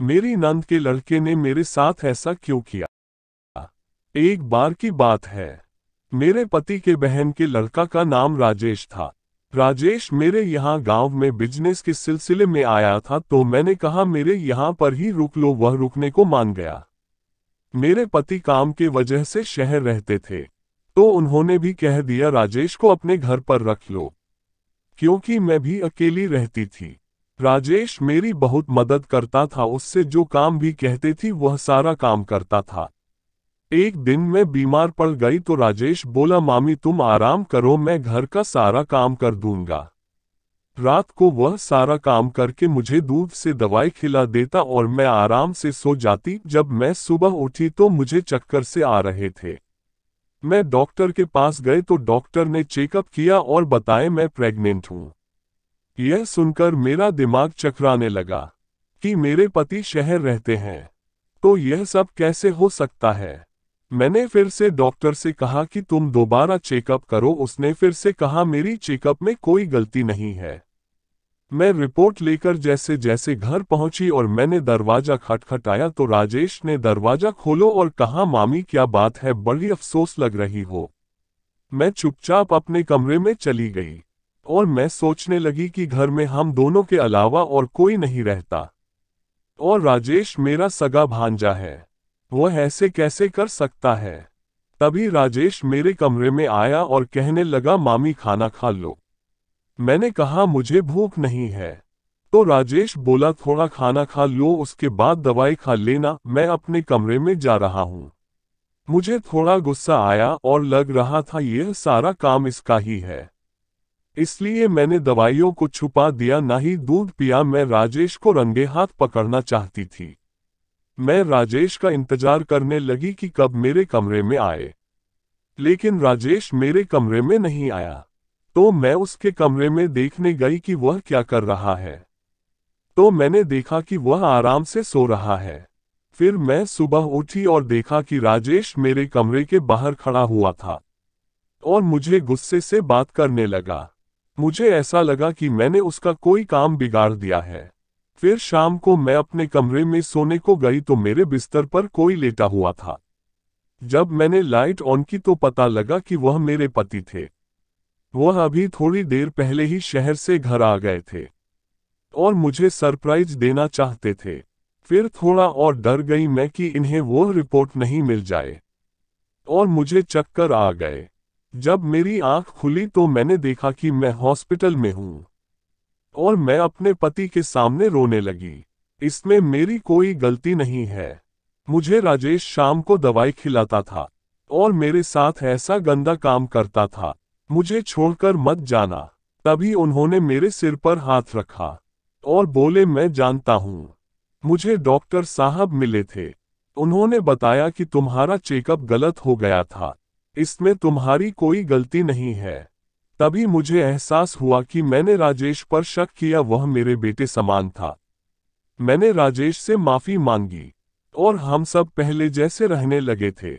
मेरी नंद के लड़के ने मेरे साथ ऐसा क्यों किया? एक बार की बात है, मेरे पति के बहन के लड़का का नाम राजेश था। राजेश मेरे यहाँ गांव में बिजनेस के सिलसिले में आया था, तो मैंने कहा मेरे यहाँ पर ही रुक लो। वह रुकने को मान गया। मेरे पति काम के वजह से शहर रहते थे, तो उन्होंने भी कह दिया राजेश को अपने घर पर रख लो, क्योंकि मैं भी अकेली रहती थी। राजेश मेरी बहुत मदद करता था, उससे जो काम भी कहते थी वह सारा काम करता था। एक दिन मैं बीमार पड़ गई तो राजेश बोला मामी तुम आराम करो, मैं घर का सारा काम कर दूंगा। रात को वह सारा काम करके मुझे दूध से दवाई खिला देता और मैं आराम से सो जाती। जब मैं सुबह उठी तो मुझे चक्कर से आ रहे थे। मैं डॉक्टर के पास गए तो डॉक्टर ने चेकअप किया और बताया मैं प्रेग्नेंट हूं। यह सुनकर मेरा दिमाग चकराने लगा कि मेरे पति शहर रहते हैं, तो यह सब कैसे हो सकता है। मैंने फिर से डॉक्टर से कहा कि तुम दोबारा चेकअप करो। उसने फिर से कहा मेरी चेकअप में कोई गलती नहीं है। मैं रिपोर्ट लेकर जैसे जैसे घर पहुंची और मैंने दरवाजा खटखटाया तो राजेश ने दरवाजा खोलो और कहा मामी क्या बात है, बड़ी अफसोस लग रही हो। मैं चुपचाप अपने कमरे में चली गई और मैं सोचने लगी कि घर में हम दोनों के अलावा और कोई नहीं रहता और राजेश मेरा सगा भांजा है, वह ऐसे कैसे कर सकता है। तभी राजेश मेरे कमरे में आया और कहने लगा मामी खाना खा लो। मैंने कहा मुझे भूख नहीं है। तो राजेश बोला थोड़ा खाना खा लो, उसके बाद दवाई खा लेना, मैं अपने कमरे में जा रहा हूं। मुझे थोड़ा गुस्सा आया और लग रहा था यह सारा काम इसका ही है, इसलिए मैंने दवाइयों को छुपा दिया, ना ही दूध पिया। मैं राजेश को रंगे हाथ पकड़ना चाहती थी। मैं राजेश का इंतजार करने लगी कि कब मेरे कमरे में आए, लेकिन राजेश मेरे कमरे में नहीं आया। तो मैं उसके कमरे में देखने गई कि वह क्या कर रहा है। तो मैंने देखा कि वह आराम से सो रहा है। फिर मैं सुबह उठी और देखा कि राजेश मेरे कमरे के बाहर खड़ा हुआ था और मुझे गुस्से से बात करने लगा। मुझे ऐसा लगा कि मैंने उसका कोई काम बिगाड़ दिया है। फिर शाम को मैं अपने कमरे में सोने को गई तो मेरे बिस्तर पर कोई लेटा हुआ था। जब मैंने लाइट ऑन की तो पता लगा कि वह मेरे पति थे। वह अभी थोड़ी देर पहले ही शहर से घर आ गए थे और मुझे सरप्राइज देना चाहते थे। फिर थोड़ा और डर गई मैं कि इन्हें वो रिपोर्ट नहीं मिल जाए और मुझे चक्कर आ गए। जब मेरी आंख खुली तो मैंने देखा कि मैं हॉस्पिटल में हूं और मैं अपने पति के सामने रोने लगी। इसमें मेरी कोई गलती नहीं है। मुझे राजेश शाम को दवाई खिलाता था और मेरे साथ ऐसा गंदा काम करता था। मुझे छोड़कर मत जाना। तभी उन्होंने मेरे सिर पर हाथ रखा और बोले मैं जानता हूं। मुझे डॉक्टर साहब मिले थे। उन्होंने बताया कि तुम्हारा चेकअप गलत हो गया था, इसमें तुम्हारी कोई गलती नहीं है। तभी मुझे एहसास हुआ कि मैंने राजेश पर शक किया, वह मेरे बेटे समान था। मैंने राजेश से माफी मांगी और हम सब पहले जैसे रहने लगे थे।